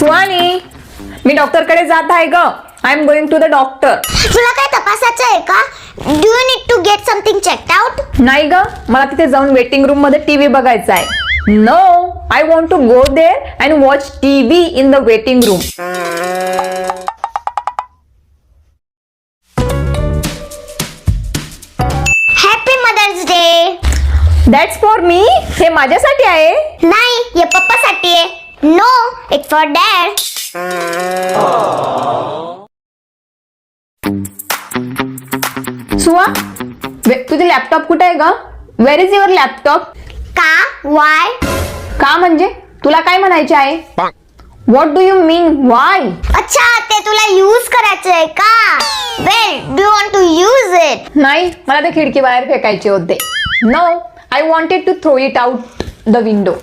सुहानी, मी डॉक्टरकडे जात आहे ग. I am going to the doctor. तुला काय तपासायचं आहे का? Do you need to get something checked out? नाही ग, मला तिथे जाऊन वेटिंग रूम मध्ये टीव्ही बघायचा आहे. No, I want to go there and watch TV in the waiting room. Happy mother's day. That's for me. हे माझ्यासाठी आहे. नाही, हे पप्पासाठी आहे. No, it's for dad. Suha, तुझे लॅपटॉप कुठे आहे ग? Where is your laptop? का? वाय? का म्हणजे तुला काय म्हणायचे आहे? What do you mean why? अच्छा, ते तुला यूज करायचं आहे का? Well, do you want to use it? नाही, मला ते खिडकी बाहेर फेकायचे होते. No, I wanted to throw it out the window.